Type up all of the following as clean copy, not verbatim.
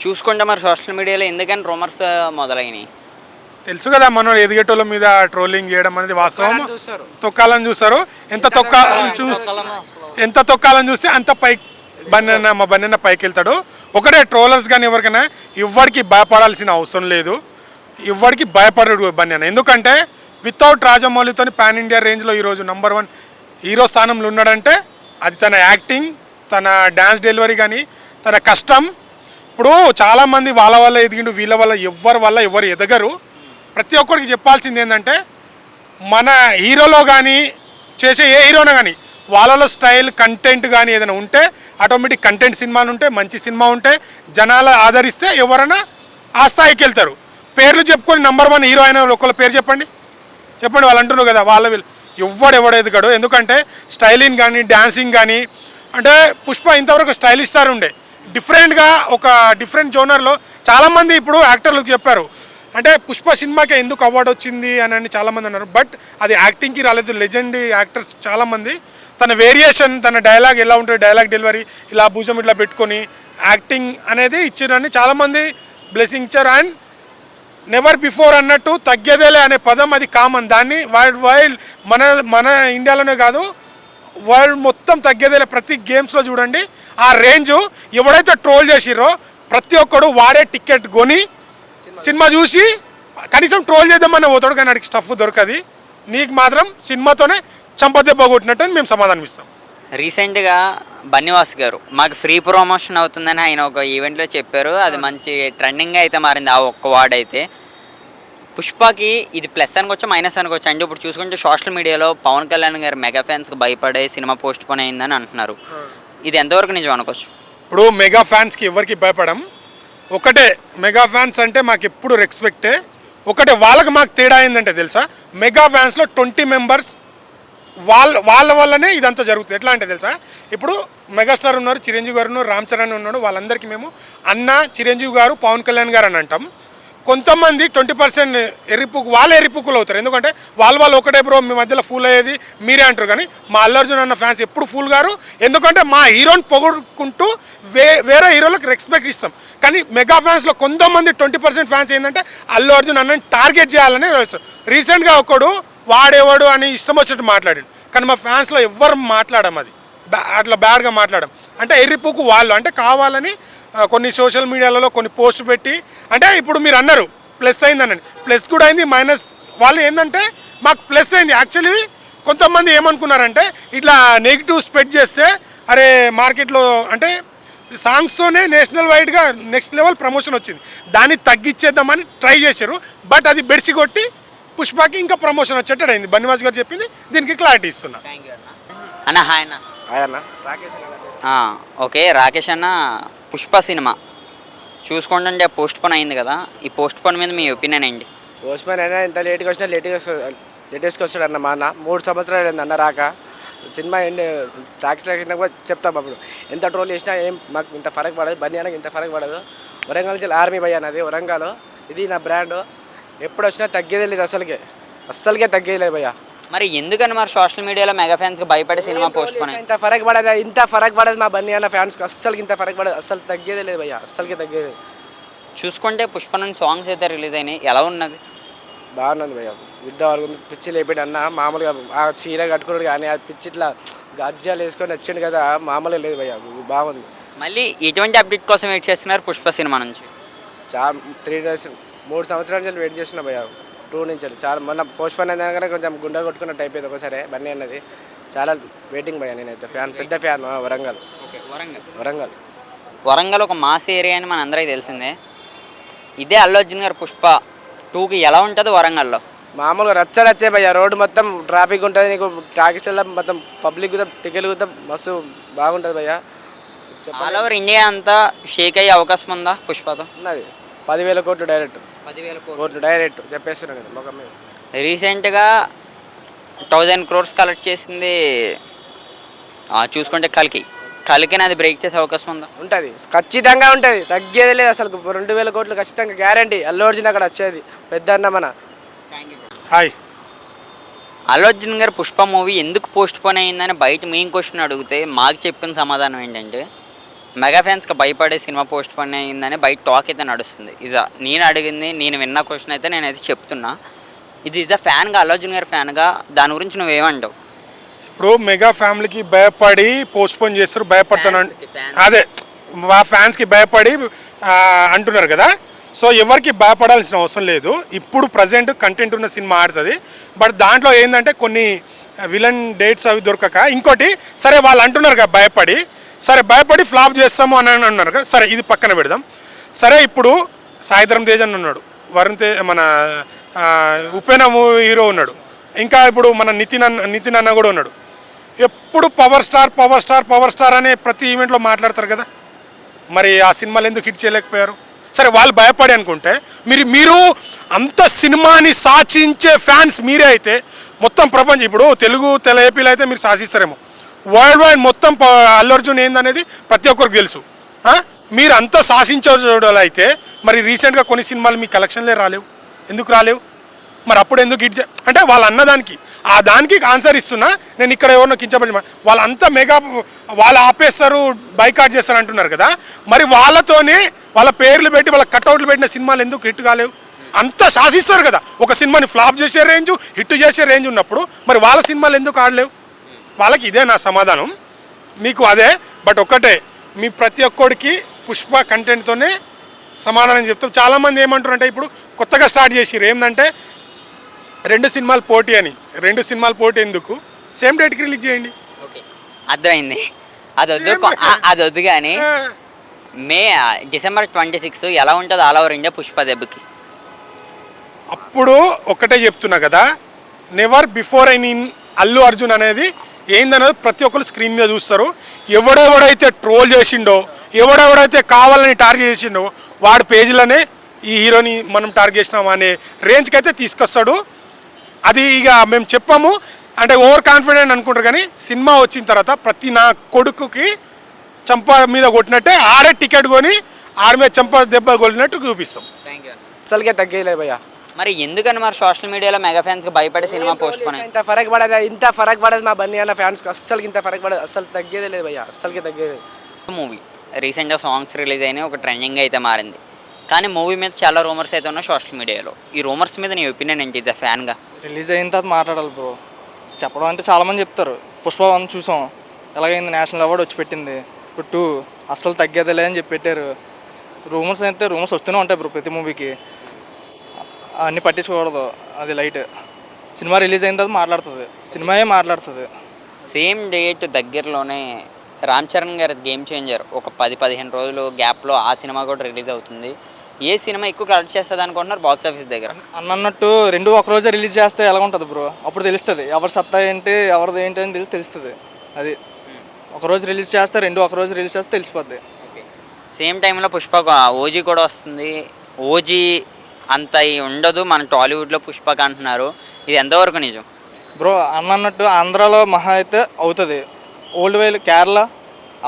చూసుకుంటే మరి సోషల్ మీడియాలో ఎందుకని రూమర్స్ మొదలైనవి? తెలుసు కదా మనం ఎదిగేటోళ్ళ మీద ట్రోలింగ్ చేయడం అనేది వాస్తవం. తొక్కాలని చూస్తారు. ఎంత తొక్కాలని చూస్తే అంత మా బన్నన్న పైకి వెళ్తాడు. ఒకటే ట్రోలర్స్ కానీ ఎవరికైనా ఎవరికి భయపడాల్సిన అవసరం లేదు. ఎవరికి భయపడడు బన్నన్న. ఎందుకంటే వితౌట్ రాజమౌళితో పాన్ ఇండియా రేంజ్లో ఈరోజు నంబర్ 1 హీరో స్థానంలో ఉన్నాడంటే అది తన యాక్టింగ్, తన డ్యాన్స్ డెలివరీ కానీ, తన కష్టం. ఇప్పుడు చాలామంది వాళ్ళ వల్ల ఎదిగిండు, వీళ్ళ వల్ల ఎవరు ఎదగరు. ప్రతి ఒక్కరికి చెప్పాల్సింది ఏంటంటే మన హీరోలో కానీ చేసే ఏ హీరోనా కానీ వాళ్ళలో స్టైల్ కంటెంట్ కానీ ఏదైనా ఉంటే ఆటోమేటిక్ కంటెంట్ సినిమాలు ఉంటే మంచి సినిమా ఉంటే జనాలు ఆదరిస్తే ఎవరైనా ఆ స్థాయికి వెళ్తారు. పేర్లు చెప్పుకొని నంబర్ 1 హీరో అయిన ఒకళ్ళ పేరు చెప్పండి వాళ్ళు అంటున్నారు కదా, వీళ్ళు ఎవడు ఎదుగాడు. ఎందుకంటే స్టైలింగ్ కానీ డ్యాన్సింగ్ కానీ అంటే పుష్ప ఇంతవరకు స్టైలిష్ స్టార్ ఉండే డిఫరెంట్గా ఒక డిఫరెంట్ జోనర్లో చాలామంది ఇప్పుడు యాక్టర్లకు చెప్పారు. అంటే పుష్ప సినిమాకి ఎందుకు అవార్డు వచ్చింది అని చాలామంది అన్నారు. బట్ అది యాక్టింగ్కి రాలేదు. లెజెండ్ యాక్టర్స్ చాలామంది తన వేరియేషన్, తన డైలాగ్ ఎలా ఉంటుంది, డైలాగ్ డెలివరీ ఇలా భుజం ఇట్లా పెట్టుకొని యాక్టింగ్ అనేది ఇచ్చారని చాలామంది బ్లెస్సింగ్ ఇచ్చారు. అండ్ నెవర్ బిఫోర్ అన్నట్టు తగ్గేదేలే అనే పదం అది కామన్. దాన్ని వరల్డ్ మన ఇండియాలోనే కాదు వరల్డ్ మొత్తం తగ్గేదేలే. ప్రతి గేమ్స్లో చూడండి ఆ రేంజ్. ఎవడైతే ట్రోల్ చేసిర్రో ప్రతి ఒక్కడు వాడే టికెట్ కొని సినిమా చూసి కనీసం ట్రోల్ చేద్దామని పోతాడు, కానీ అడిగి స్టఫ్ దొరకది. నీకు మాత్రం సినిమాతోనే చంపదెబ్బ కొట్టినట్టు అని మేము సమాధానం ఇస్తాం. రీసెంట్గా బన్నివాస్ గారు మాకు ఫ్రీ ప్రమోషన్ అవుతుందని ఆయన ఒక ఈవెంట్లో చెప్పారు. అది మంచి ట్రెండింగ్ అయితే మారింది ఆ ఒక్క వార్డ్ అయితే. పుష్పకి ఇది ప్లస్ అనుకోవచ్చు, మైనస్ అనుకోవచ్చు. అంటే ఇప్పుడు చూసుకుంటే సోషల్ మీడియాలో పవన్ కళ్యాణ్ గారు మెగా ఫ్యాన్స్కి భయపడే సినిమా పోస్ట్ పోన్ అయిందని అంటున్నారు. ఇది ఎంతవరకు నిజం అనుకోవచ్చు? ఇప్పుడు మెగా ఫ్యాన్స్కి ఎవరికి భయపడం. ఒకటే మెగా ఫ్యాన్స్ అంటే మాకు ఎప్పుడు రెస్పెక్టే. ఒకటే వాళ్ళకి మాకు తేడా అయిందంటే తెలుసా, మెగా ఫ్యాన్స్లో 20 మెంబర్స్ వాళ్ళ వల్లనే ఇదంతా జరుగుతుంది. ఎట్లా అంటే తెలుసా, ఇప్పుడు మెగాస్టార్ ఉన్నారు, చిరంజీవి గారు ఉన్నారు, రామ్ చరణ్ ఉన్నాడు. వాళ్ళందరికీ మేము అన్న, చిరంజీవి గారు, పవన్ కళ్యాణ్ గారు అని అంటాం. కొంతమంది 20% ఎర్రిపుక్కులు అవుతారు. ఎందుకంటే వాళ్ళు ఒకటే బ్రో మీ మధ్యలో ఫూల్ అయ్యేది మీరే అంటారు. కానీ మా అల్లు అర్జున్ అన్న ఫ్యాన్స్ ఎప్పుడు ఫూల్ గారు. ఎందుకంటే మా హీరోని పొగుడుకుంటూ వేరే హీరోలకు రెస్పెక్ట్ ఇస్తాం. కానీ మెగా ఫ్యాన్స్లో కొంతమంది 20% ఫ్యాన్స్ ఏంటంటే అల్లు అర్జున్ అన్నని టార్గెట్ చేయాలని రీసెంట్గా ఒకడు వాడేవాడు అని ఇష్టం వచ్చినట్టు మాట్లాడాడు. కానీ మా ఫ్యాన్స్లో ఎవ్వరు మాట్లాడడం, అది అట్లా బ్యాడ్గా మాట్లాడడం. అంటే ఎర్రిపుకు వాళ్ళు అంటే కావాలని కొన్ని సోషల్ మీడియాలలో కొన్ని పోస్ట్ పెట్టి, అంటే ఇప్పుడు మీరు అన్నారు ప్లస్ అయిందనండి, ప్లస్ కూడా అయింది, మైనస్. వాళ్ళు ఏంటంటే మాకు ప్లస్ అయింది. యాక్చువల్లీ కొంతమంది ఏమనుకున్నారంటే ఇట్లా నెగిటివ్ స్ప్రెడ్ చేస్తే అరే మార్కెట్లో అంటే సాంగ్స్తోనే నేషనల్ వైడ్గా నెక్స్ట్ లెవెల్ ప్రమోషన్ వచ్చింది, దాన్ని తగ్గించేద్దామని ట్రై చేశారు. బట్ అది బెడిసి కొట్టి పుష్పకి ఇంకా ప్రమోషన్ వచ్చేటట్టు అయింది. బన్నివాస్ గారు చెప్పింది దీనికి క్లారిటీ ఇస్తున్నా. అన్న హాయ్ అన్న. ఓకే రాకేష్ అన్న, పుష్ప సినిమా చూసుకుంటుంటే పోస్ట్ పోన్ అయింది కదా, ఈ పోస్ట్ పోన్ మీద మీ ఒపీనియన్ ఏంటి? పోస్ట్ పోన్ అయినా ఎంత లేట్గా వచ్చినా లేటెస్ట్గా వస్తాడు అన్న. మా అన్న 3 సంవత్సరాలు అయింది అన్న రాక. సినిమా ఏంటి టాక్స్ కూడా చెప్తాం. అప్పుడు ఎంత ట్రోల్ చేసినా ఏం మాకు ఇంత ఫరక్ పడదు. బన్నీ అన్నకి ఇంత ఫరక్ పడదు. వరంగల్ నుంచి ఆర్మీ భయ్య అన్నది వరంగల్, ఇది నా బ్రాండ్. ఎప్పుడు వచ్చినా తగ్గేదే లేదు, అస్సలకే తగ్గేది లేదు భయ్య. మరి ఎందుకని మరి సోషల్ మీడియాలో మెగా ఫ్యాన్స్కి భయపడే సినిమా పోస్ట్ పోన్ ఇంత ఫరక్ పడదు మా బన్నీ అన్న ఫ్యాన్స్కి. అస్సలకి ఇంత ఫరక్ పడదు, అస్సలు తగ్గేదే లేదు భయ్య, అస్సలకి తగ్గేది. చూసుకుంటే పుష్ప నుంచి సాంగ్స్ అయితే రిలీజ్ అయినాయి, ఎలా ఉన్నది? బాగున్నది భయ్య. యుద్ధ వరకు పిచ్చి లేపాడు అన్న. మామూలుగా ఆ చీర కట్టుకున్నాడు కానీ ఆ పిచ్చి ఇట్లా గజ్జాలు వేసుకొని వచ్చిండు కదా, మామూలుగా లేదు భయ్య, బాగుంది. మళ్ళీ ఎటువంటి అప్డేట్ కోసం వెయిట్ చేస్తున్నారు పుష్ప సినిమా నుంచి? 3 సంవత్సరాల నుంచి వెయిట్ చేస్తున్నా భయ్య, 2 నుంచి. చాలా మొన్న పోస్ట్ పోన్ అయినా కానీ కొంచెం గుండె కొట్టుకున్నట్టు అయిపోయింది ఒకసారి బన్నీ అన్నది. చాలా వెయిటింగ్ భయ్య, నేనైతే ఫ్యాన్, పెద్ద ఫ్యాన్. వరంగల్ ఒక మాస్ ఏరియా అని మన అందరికీ తెలిసిందే. ఇదే అల్లు అర్జున్ గారు పుష్ప 2కి ఎలా ఉంటుంది వరంగల్లో? మామూలుగా రచ్చే భయ్య. రోడ్డు మొత్తం ట్రాఫిక్ ఉంటుంది, నీకు టాకీస్లలో మొత్తం పబ్లిక్ కూడా టికెట్లు కూడా మస్తు బాగుంటుంది భయ్య. ఆల్ ఓవర్ ఇండియా అంతా షేక్ అయ్యే అవకాశం ఉందా పుష్పతో? ఉన్నది. 10,000 కోట్లు డైరెక్ట్. 10,000 కోట్లు డైరెక్ట్ చెప్పేస్తున్నాను నేను మొఖం మీద. రీసెంట్గా 1000 crores కలెక్ట్ చేసింది చూసుకుంటే కలికిని అది బ్రేక్ చేసే అవకాశం ఉందా? ఉంటుంది, ఖచ్చితంగా ఉంటుంది, తగ్గేది లేదు అసలు. 2,000 కోట్లు ఖచ్చితంగా గ్యారంటీ. అల్లు అర్జున్ అక్కడ వచ్చేది పెద్ద అన్న మన. హాయ్. అల్లు అర్జున్ గారు పుష్ప మూవీ ఎందుకు పోస్ట్ పోన్ అయిందని బయట మేము క్వశ్చన్ అడిగితే మాకు చెప్పిన సమాధానం ఏంటంటే మెగా ఫ్యాన్స్కి భయపడే సినిమా పోస్ట్ పోన్ అయిందని బయట టాక్ అయితే నడుస్తుంది. నేను అడిగింది, నేను విన్న క్వశ్చన్ అయితే నేనైతే చెప్తున్నా. ఇది ఇజ్ ఫ్యాన్గా, అల్లు అర్జున్ గారి ఫ్యాన్గా దాని గురించి నువ్వేమంటావు? ఇప్పుడు మెగా ఫ్యామిలీకి భయపడి పోస్ట్పోన్ చేస్తారు, భయపడతాను అదే మా ఫ్యాన్స్కి భయపడి అంటున్నారు కదా. సో ఎవరికి భయపడాల్సిన అవసరం లేదు. ఇప్పుడు ప్రజెంట్ కంటెంట్ ఉన్న సినిమా ఆడుతుంది. బట్ దాంట్లో ఏంటంటే కొన్ని విలన్ డేట్స్ అవి దొరకక, ఇంకోటి సరే వాళ్ళు అంటున్నారు కదా భయపడి ఫ్లాప్ చేస్తాము అని అన్నారు కదా. సరే ఇది పక్కన పెడదాం. సరే ఇప్పుడు సాయిధరం తేజ్ అని ఉన్నాడు, వరుణ్ తేజ్ మన ఉపెన మూవీ హీరో ఉన్నాడు, ఇంకా ఇప్పుడు మన నితిన్ అన్న కూడా ఉన్నాడు. ఎప్పుడు పవర్ స్టార్ అనే ప్రతి ఈవెంట్లో మాట్లాడతారు కదా. మరి ఆ సినిమాలు ఎందుకు హిట్ చేయలేకపోయారు? సరే వాళ్ళు భయపడి అనుకుంటే మీరు అంత సినిమాని సాచించే ఫ్యాన్స్ మీరే అయితే మొత్తం ప్రపంచం, ఇప్పుడు తెలుగు ఏపీలో అయితే మీరు శాసిస్తారేమో, వరల్డ్ వైడ్ మొత్తం అల్లు అర్జున్ ఏందనేది ప్రతి ఒక్కరికి తెలుసు. మీరు అంతా శాసించడం అయితే మరి రీసెంట్గా కొన్ని సినిమాలు మీ కలెక్షన్లే రాలేవు, ఎందుకు రాలేవు? మరి అప్పుడు ఎందుకు హిట్ అంటే వాళ్ళు అన్నదానికి దానికి ఆన్సర్ ఇస్తున్నా. నేను ఇక్కడ ఎవరినో కించపడి వాళ్ళంతా మెగా వాళ్ళు ఆపేస్తారు, బైకాట్ చేస్తారు అంటున్నారు కదా. మరి వాళ్ళతోనే వాళ్ళ పేర్లు పెట్టి వాళ్ళ కట్అవుట్లు పెట్టిన సినిమాలు ఎందుకు హిట్ కాలేవు? అంతా శాసిస్తారు కదా. ఒక సినిమాని ఫ్లాప్ చేసే రేంజ్, హిట్ చేసే రేంజ్ ఉన్నప్పుడు మరి వాళ్ళ సినిమాలు ఎందుకు ఆడలేవు? వాళ్ళకి ఇదే నా సమాధానం మీకు అదే. బట్ ఒక్కటే, మీ ప్రతి ఒక్కడికి పుష్ప కంటెంట్తోనే సమాధానం చెప్తాం. చాలామంది ఏమంటారు అంటే ఇప్పుడు కొత్తగా స్టార్ట్ చేసిర్రు ఏంటంటే 2 సినిమాలు పోటీ అని. 2 సినిమాలు పోటీ ఎందుకు? సేమ్ డేట్కి రిలీజ్ చేయండి. ఓకే, అర్థమైంది. అది వద్దు కానీ డిసెంబర్ 26 ఎలా ఉంటుంది ఆల్ ఓవర్ ఇండియా పుష్ప దెబ్బకి? అప్పుడు ఒకటే చెప్తున్నా కదా, నెవర్ బిఫోర్ అల్లు అర్జున్ అనేది ఏందనేది ప్రతి ఒక్కరు స్క్రీన్ మీద చూస్తారు. ఎవడెవడైతే ట్రోల్ చేసిండో, ఎవడెవడైతే కావాలని టార్గెట్ చేసిండో వాడి పేజీలోనే ఈ హీరోని మనం టార్గెట్ చేసినాం అనే రేంజ్కి అయితే తీసుకొస్తాడు. అది ఇక మేము చెప్పాము అంటే ఓవర్ కాన్ఫిడెంట్ అనుకుంటారు, కానీ సినిమా వచ్చిన తర్వాత ప్రతి నా కొడుకుకి చంప మీద కొట్టినట్టే ఆడే టికెట్ కొని ఆడి మీద చంప దెబ్బ కొట్టినట్టు చూపిస్తాం. అసలుకే తగ్గలే భయ్యా. మరి ఎందుకని మరి సోషల్ మీడియాలో మెగా ఫ్యాన్స్కి భయపడే సినిమా పోస్ట్ పోన్? ఇంత ఫరక్ పడదు మా బన్నీ అన్న ఫ్యాన్స్కి, అస్సలు ఇంత ఫరక్ పడదు, అస్సలు తగ్గేదే లేదు భయ్యా, అస్సలకే తగ్గేది. మూవీ రీసెంట్గా సాంగ్స్ రిలీజ్ అయినాయి, ఒక ట్రెండింగ్ అయితే మారింది. కానీ మూవీ మీద చాలా రూమర్స్ అయితే ఉన్నాయి సోషల్ మీడియాలో. ఈ రూమర్స్ మీద నీ ఒపీనియన్ ఏంటి ఇస్ అ ఫ్యాన్గా? రిలీజ్ అయిన తర్వాత మాట్లాడాలి బ్రో. చెప్పడం అంటే చాలామంది చెప్తారు. పుష్ప 1 చూసాం, ఎలాగైంది నేషనల్ అవార్డు వచ్చి పెట్టింది. ఇప్పుడు 2 అస్సలు తగ్గేదిలే అని చెప్పి పెట్టారు. రూమర్స్ అయితే రూమర్స్ వస్తూనే ఉంటాయి బ్రో ప్రతి మూవీకి, అన్నీ పట్టించుకోకూడదు. అది లైట్. సినిమా రిలీజ్ అయిన తర్వాత మాట్లాడుతుంది, సినిమాయే మాట్లాడుతుంది. సేమ్ డేట్ దగ్గరలోనే రామ్ చరణ్ గారి గేమ్ చేంజర్ ఒక 10-15 రోజులు గ్యాప్లో ఆ సినిమా కూడా రిలీజ్ అవుతుంది. ఏ సినిమా ఎక్కువ కలెక్ట్ చేస్తుంది అనుకుంటున్నారు బాక్స్ ఆఫీస్ దగ్గర? అన్నట్టు 2 ఒక రోజే రిలీజ్ చేస్తే ఎలా ఉంటుంది బ్రో? అప్పుడు తెలుస్తుంది ఎవరి సత్తా ఏంటి, ఎవరిది ఏంటి అని తెలుస్తుంది. అది ఒకరోజు రిలీజ్ చేస్తే 2 ఒక రోజు రిలీజ్ చేస్తే తెలిసిపోద్ది. ఓకే, సేమ్ టైంలో పుష్ప ఓజీ కూడా వస్తుంది. ఓజీ అంత ఉండదు మన టాలీవుడ్లో పుష్పక అంటున్నారు, ఇది ఎంతవరకు నిజం బ్రో? అన్నట్టు ఆంధ్రాలో మహా అయితే అవుతుంది. ఓల్డ్ వేలు కేరళ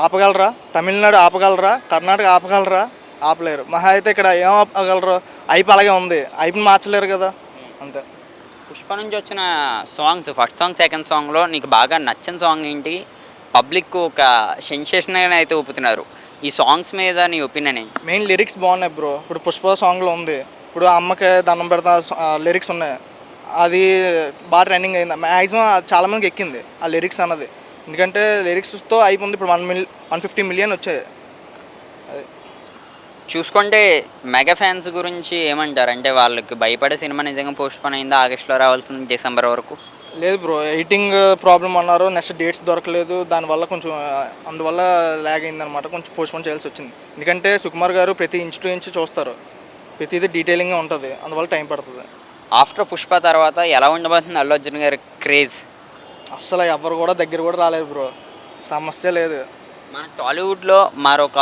ఆపగలరా, తమిళనాడు ఆపగలరా, కర్ణాటక ఆపగలరా? ఆపలేరు. మహా అయితే ఇక్కడ ఏం ఆపగలరు? ఐపీ అలాగే ఉంది, ఐపీని మార్చలేరు కదా, అంతే. పుష్ప నుంచి వచ్చిన సాంగ్స్, ఫస్ట్ సాంగ్ సెకండ్ సాంగ్లో నీకు బాగా నచ్చిన సాంగ్ ఏంటి? పబ్లిక్ ఒక సెన్సేషన్గా అయితే ఊపుతున్నారు. ఈ సాంగ్స్ మీద నీ ఒపీనియన్ ఏంటి? మెయిన్ లిరిక్స్ బాగున్నాయి బ్రో. ఇప్పుడు పుష్ప సాంగ్లో ఉంది, ఇప్పుడు అమ్మకి దండం పెడతా లిరిక్స్ ఉన్నాయి, అది బాగా ట్రెండింగ్ అయింది. మ్యాక్సిమం చాలామందికి ఎక్కింది ఆ లిరిక్స్ అన్నది. ఎందుకంటే లిరిక్స్తో అయిపోయింది. ఇప్పుడు 150 మిలియన్ వచ్చాయి. అది చూసుకుంటే మెగా ఫ్యాన్స్ గురించి ఏమంటారు? అంటే వాళ్ళకి భయపడే సినిమా నిజంగా పోస్ట్ పోన్ అయిందా? ఆగస్టులో రావాల్సింది డిసెంబర్ వరకు. లేదు బ్రో, ఎడిటింగ్ ప్రాబ్లం అన్నారు, నెక్స్ట్ డేట్స్ దొరకలేదు, దానివల్ల కొంచెం అందువల్ల ల్యాగ్ అయిందనమాట. కొంచెం పోస్ట్ పోన్ చేయాల్సి వచ్చింది. ఎందుకంటే సుకుమార్ గారు ప్రతి ఇంచు టు ఇంచు చూస్తారు, ప్రతిదీ డీటెయిలింగ్గా ఉంటుంది, అందువల్ల టైం పడుతుంది. ఆఫ్టర్ పుష్ప తర్వాత ఎలా ఉండబోతుంది అల్లు అర్జున్ గారి క్రేజ్? అస్సలు ఎవరు కూడా దగ్గర కూడా రాలేదు బ్రో, సమస్య లేదు. మన టాలీవుడ్లో మరొక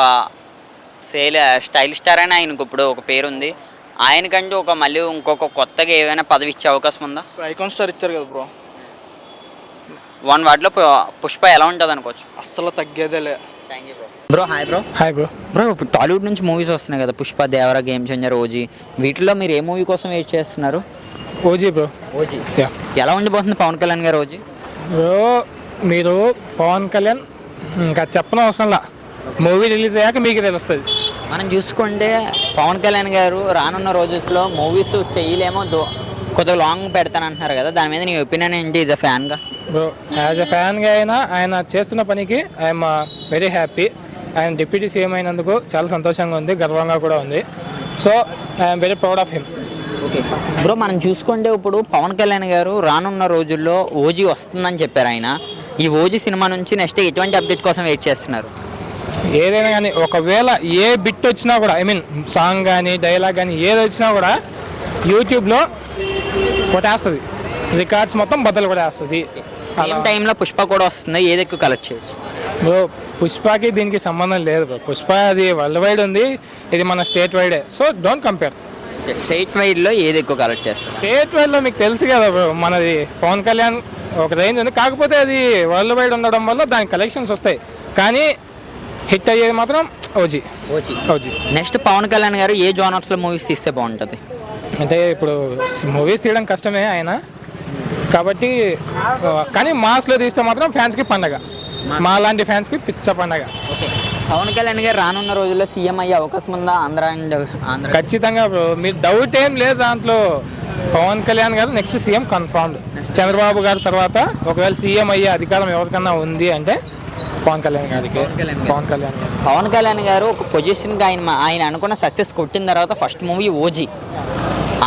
స్టైల్ స్టార్ అని ఆయనకు ఇప్పుడు ఒక పేరు ఉంది. ఆయనకంటూ ఒక మళ్ళీ ఇంకొక కొత్తగా ఏమైనా పదవి ఇచ్చే అవకాశం ఉందా? ఐకాన్ స్టార్ ఇచ్చారు కదా బ్రో. 1 వార్డులో పుష్ప ఎలా ఉంటుంది అనుకోవచ్చు? అస్సలు తగ్గేదేలే. Thank you bro. Hi bro. ఇప్పుడు టాలీవుడ్ నుంచి మూవీస్ వస్తున్నాయి కదా, Pushpa, Devara, game changer, OG. వీటిలో మీరు ఏ మూవీ కోసం వెయిట్ చేస్తున్నారు? OG bro. ఓజీ ఎలా ఉండిపోతుంది పవన్ కళ్యాణ్ గారు ఓజీ? బ్రో మీరు పవన్ కళ్యాణ్ ఇంకా చెప్పనవసరంలా, మూవీ రిలీజ్ అయ్యాక మీకు తెలుస్తుంది. మనం చూసుకుంటే పవన్ కళ్యాణ్ గారు రానున్న రోజుల్లో మూవీస్ చేయలేమో కొద్దిగా లాంగ్ పెడతానంటున్నారు కదా, దాని మీద నీ ఒపీనియన్ ఏంటి ఈజ్ అ ఫ్యాన్గా? బ్రో యాజ్ ఎ ఫ్యాన్గా అయినా ఆయన చేస్తున్న పనికి ఐఎమ్ వెరీ హ్యాపీ. ఆయన డిప్యూటీ సీఎం అయినందుకు చాలా సంతోషంగా ఉంది, గర్వంగా కూడా ఉంది. So I'm very proud of him. Okay bro, మనం చూసుకుంటే ఇప్పుడు పవన్ కళ్యాణ్ గారు రానున్న రోజుల్లో ఓజీ వస్తుందని చెప్పారు ఆయన. ఈ ఓజీ సినిమా నుంచి నెక్స్ట్ ఎటువంటి అప్డేట్ కోసం వెయిట్ చేస్తున్నారు? ఏదైనా కానీ ఒకవేళ ఏ బిట్ వచ్చినా కూడా, ఐ మీన్ సాంగ్ కానీ డైలాగ్ కానీ ఏది వచ్చినా కూడా యూట్యూబ్లో కొట్టేస్తుంది, రికార్డ్స్ మొత్తం బద్దలు కొట్టేస్తుంది. సేమ్ టైంలో పుష్ప కూడా వస్తుంది, ఏది ఎక్కువ కలెక్ట్ చేయొచ్చు? బ్రో పుష్పకి దీనికి సంబంధం లేదు బ్రో. పుష్ప అది వరల్డ్ వైడ్ ఉంది, ఇది మన స్టేట్ వైడే. So don't compare. స్టేట్ వైడ్లో ఏది ఎక్కువ కలెక్ట్ చేస్తారు? స్టేట్ వైడ్లో మీకు తెలుసు కదా బ్రో, మనది పవన్ కళ్యాణ్ ఒక రేంజ్ ఉంది, కాకపోతే అది వరల్డ్ వైడ్ ఉండడం వల్ల దానికి కలెక్షన్స్ వస్తాయి, కానీ హిట్ అయ్యేది మాత్రం OG. OG next Pawan Kalyan గారు ఏ జోనర్స్లో మూవీస్ తీస్తే బాగుంటుంది? అంటే ఇప్పుడు మూవీస్ తీయడం కష్టమే ఆయన, కాబట్టి కానీ మాస్లో తీస్తే మాత్రం ఫ్యాన్స్కి పండగ, మా లాంటి ఫ్యాన్స్కి పిచ్చ పండగ. ఓకే, పవన్ కళ్యాణ్ గారు రానున్న రోజుల్లో సీఎం అయ్యే అవకాశం ఉందా ఆంధ్ర? ఖచ్చితంగా బ్రో, మీరు డౌట్ ఏం లేదు దాంట్లో. పవన్ కళ్యాణ్ గారు నెక్స్ట్ సీఎం కన్ఫర్మ్డ్. చంద్రబాబు గారి తర్వాత ఒకవేళ సీఎం అయ్యే అధికారం ఎవరికన్నా ఉంది అంటే పవన్ కళ్యాణ్ గారికి. పవన్ కళ్యాణ్ గారు ఒక పొజిషన్కి ఆయన అనుకున్న సక్సెస్ కొట్టిన తర్వాత ఫస్ట్ మూవీ ఓజీ.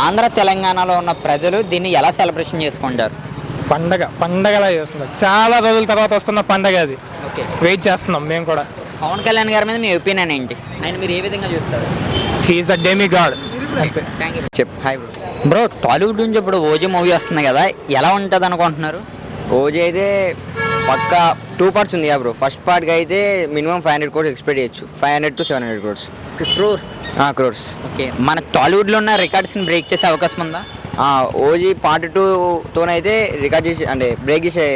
ఆంధ్ర తెలంగాణలో ఉన్న ప్రజలు దీన్ని ఎలా సెలబ్రేషన్ చేసుకుంటారు? పండగలా చేసుకుంటారు. చాలా రోజుల తర్వాత వస్తున్న పండగ అది. ఓకే, వెయిట్ చేస్తున్నాం మేము కూడా. పవన్ కళ్యాణ్ గారి మీద మీ ఒపీనియన్ ఏంటి? ఆయన మీరు ఏ విధంగా చూస్తారు? హీఈస్ అ డెమి గాడ్ అంతే. చెప్పు. హాయ్ బ్రో, టాలీవుడ్ నుంచి ఇప్పుడు ఓజీ మూవీ వస్తుంది కదా, ఎలా ఉంటుంది అనుకుంటున్నారు? ఓజీ అయితే పక్కా 2 parts ఉంది బ్రో. ఫస్ట్ పార్ట్కి అయితే మినిమం 500 crores ఎక్స్పెక్ట్ చేయొచ్చు, 500 to 700 crores. క్రోర్స్. ఓకే, మన టాలీవుడ్లో ఉన్న రికార్డ్స్ని బ్రేక్ చేసే అవకాశం ఉందా? ఓజీ పార్ట్ 2తోనైతే రికార్డ్ చేసి అంటే బ్రేక్ చేసే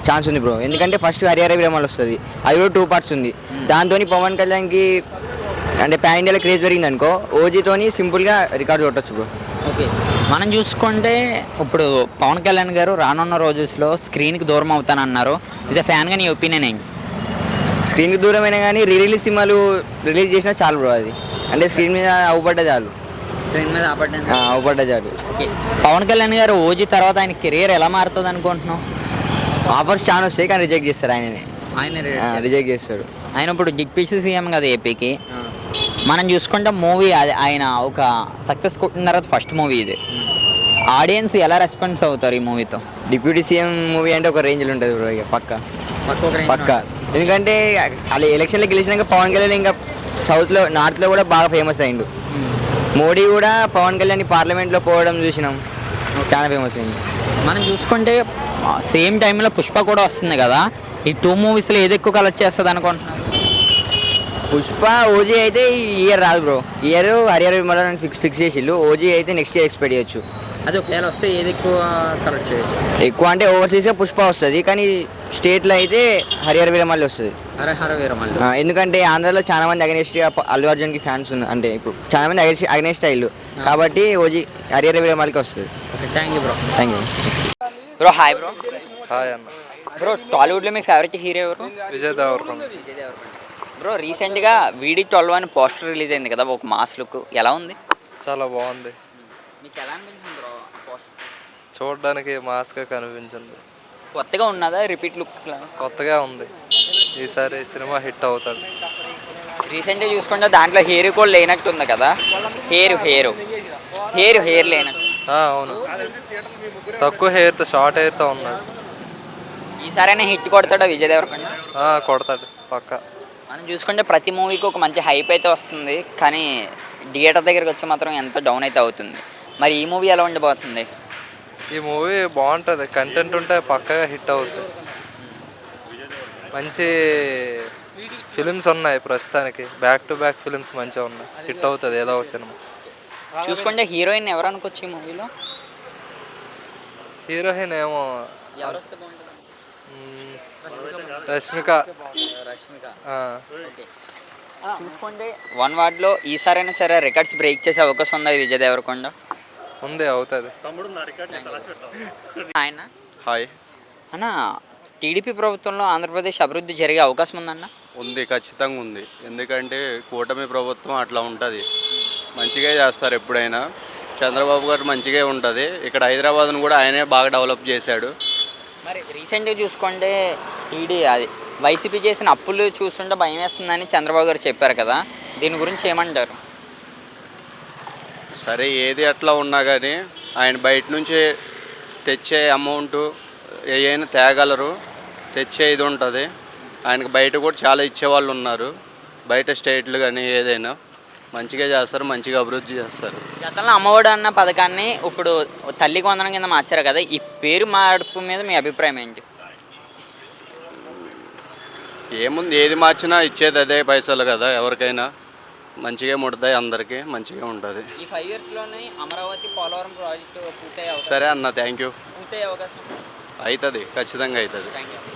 ఛాన్స్ ఉంది బ్రో. ఎందుకంటే ఫస్ట్ హరిహర వీరమల్ వస్తుంది, అది కూడా 2 parts ఉంది. దాంతో పవన్ కళ్యాణ్కి అంటే పాన్ ఇండియాలో క్రేజ్ పెరిగింది అనుకో, ఓజీతోని సింపుల్గా రికార్డ్ కొట్టచ్చు బ్రో. ఓకే, మనం చూసుకుంటే ఇప్పుడు పవన్ కళ్యాణ్ గారు రానున్న రోజుల్లో స్క్రీన్కి దూరం అవుతానన్నారు. ఇస్ అ ఫ్యాన్గా నీ ఒపీనియన్ ఏంటి? స్క్రీన్కి దూరమైనా కానీ రిలీజ్ సినిమాలు రిలీజ్ చేసినా చాలు బ్రో. అది అంటే స్క్రీన్ మీద అవుపడ్డా చాలు. స్క్రీన్ మీద అవుపడ్డా చాలు. ఓకే, పవన్ కళ్యాణ్ గారు ఓజీ తర్వాత ఆయన కెరీర్ ఎలా మారుతుంది అనుకుంటున్నాం? ఆఫర్స్ చాలా వస్తాయి కానీ రిజెక్ట్ చేస్తారు ఆయనని. రిజెక్ట్ చేస్తాడు. ఆయన ఇప్పుడు డిప్యూటీ సీఎం కదా ఏపీకి. మనం చూసుకుంటే మూవీ అది ఆయన ఒక సక్సెస్ కొట్టిన తర్వాత ఫస్ట్ మూవీ ఇది. ఆడియన్స్ ఎలా రెస్పాన్స్ అవుతారు ఈ మూవీతో? డిప్యూటీ సీఎం మూవీ అంటే ఒక రేంజ్లో ఉంటుంది బ్రో, ఇక పక్క. ఎందుకంటే అలా ఎలక్షన్లో గెలిచినాక పవన్ కళ్యాణ్ ఇంకా సౌత్లో నార్త్లో కూడా బాగా ఫేమస్ అయిండు. మోడీ కూడా పవన్ కళ్యాణ్ పార్లమెంట్లో పోవడం చూసినాం, చాలా ఫేమస్ అయింది. మనం చూసుకుంటే సేమ్ టైంలో పుష్ప కూడా వస్తుంది కదా, ఈ 2 మూవీస్లో ఏది ఎక్కువ కలెక్ట్ చేస్తుంది అనుకుంటున్నాను? పుష్ప ఓజీ అయితే ఈ ఇయర్ రాదు బ్రో. ఇయర్ హరిహర విమలని ఫిక్స్ చేసిళ్ళు. ఓజీ అయితే నెక్స్ట్ ఇయర్ ఎక్స్పెక్ట్ చేయొచ్చు. అది ఒకవేళ వస్తే ఏది ఎక్కువ కలెక్ట్ చేయొచ్చు? ఎక్కువ అంటే ఓవర్సీస్గా పుష్ప వస్తుంది, కానీ స్టేట్లో అయితే హరిహర వీరమల్లి వస్తుంది. ఎందుకంటే ఆంధ్రాలో చాలా మంది అగనెస్ట్గా అల్లు అర్జున్కి ఫ్యాన్స్ ఉన్నారు, అంటే ఇప్పుడు చాలా మంది అగనెస్ట్ అయ్యిళ్ళు, కాబట్టి ఓజీ హరిహర వీరమల్లికి వస్తుంది. Thank you bro. Thank you bro. Hi bro. Hi అన్న. బ్రో, టాలీవుడ్లో మీ ఫేవరెట్ హీరో ఎవరు? విజయ్ దేవరకొండ. బ్రో, రీసెంట్గా VD12 అని పోస్టర్ రిలీజ్ అయింది కదా, ఒక మాస్ లుక్, ఎలా ఉంది? చాలా బాగుంది. మీకు ఎలా అనిపించింది బ్రో పోస్టర్? చూడడానికి మాస్గా కనిపించింది. కొత్తగా ఉన్నదా, రిపీట్ లుక్? కొత్తగా ఉంది. ఈసారి సినిమా హిట్ అవుతుంది. రీసెంట్గా చూసుకుంటే దాంట్లో హెయిర్ కూడా లేనట్టు ఉంది కదా, హెయిర్ లేనట్టు. అవును, తక్కువ హెయిర్తో, షార్ట్ హెయిర్తో ఉన్నాడు. ఈసారైనా హిట్ కొడతాడా విజయ్ దేవరకొండ? కొడతాడు పక్క. మనం చూసుకుంటే ప్రతి మూవీకి ఒక మంచి హైప్ అయితే వస్తుంది, కానీ థియేటర్ దగ్గరికి వచ్చి మాత్రం ఎంతో డౌన్ అయితే అవుతుంది. మరి ఈ మూవీ ఎలా ఉండబోతుంది? ఈ మూవీ బాగుంటుంది, కంటెంట్ ఉంటే పక్కగా హిట్ అవుతుంది. మంచి ఫిలిమ్స్ ఉన్నాయి ప్రస్తుతానికి, బ్యాక్ టు బ్యాక్ ఫిలిమ్స్ మంచిగా ఉన్నాయి, హిట్ అవుతుంది ఏదో ఒక సినిమా. చూసుకుంటే హీరోయిన్ ఎవరు అనుకోవచ్చు ఈ మూవీలో? హీరోయిన్ ఏమో ఎవరు వస్తే బాగుంటుంది? రష్మిక. చూసుకుంటే వన్ వార్డ్లో ఈసారైనా సరే రికార్డ్స్ బ్రేక్ చేసే అవకాశం ఉందా విజయ్ దేవరకొండ? ఉంది, అవుతుంది. ఆయన హాయ్ అన్న, టీడీపీ ప్రభుత్వంలో ఆంధ్రప్రదేశ్ అభివృద్ధి జరిగే అవకాశం ఉందన్న? ఉంది, ఖచ్చితంగా ఉంది. ఎందుకంటే కూటమి ప్రభుత్వం అట్లా ఉంటుంది, మంచిగా చేస్తారు ఎప్పుడైనా. చంద్రబాబు గారు మంచిగా ఉంటుంది. ఇక్కడ హైదరాబాద్ను కూడా ఆయనే బాగా డెవలప్ చేశాడు. మరి రీసెంట్గా చూసుకుంటే అది వైసీపీ చేసిన అప్పులు చూస్తుంటే భయం వేస్తుందని చంద్రబాబు గారు చెప్పారు కదా, దీని గురించి ఏమంటారు? సరే, ఏది అట్లా ఉన్నా కానీ ఆయన బయట నుంచి తెచ్చే అమౌంట్ ఏమైనా తేగలరు, తెచ్చే ఇది ఉంటుంది. ఆయనకు బయట కూడా చాలా ఇచ్చేవాళ్ళు ఉన్నారు, బయట స్టేట్లు కానీ ఏదైనా మంచిగా చేస్తారు, మంచిగా అభివృద్ధి చేస్తారు. గతంలో అమ్మఒడి అన్న పథకాన్ని ఇప్పుడు తల్లికి వందనం కింద మార్చారు కదా, ఈ పేరు మార్పు మీద మీ అభిప్రాయం ఏంటి? ఏముంది, ఏది మార్చినా ఇచ్చేది అదే పైసలు కదా, ఎవరికైనా మంచిగా ముడతాయి, అందరికీ మంచిగా ఉంటుంది. ఈ 5 yearsలోనే అమరావతి పోలవరం ప్రాజెక్టు పూర్తయ్యే అవకాశం సరే అన్న, థ్యాంక్ యూ. పూర్తయ్యే అవకాశం అవుతుంది, ఖచ్చితంగా అవుతుంది. Thank you.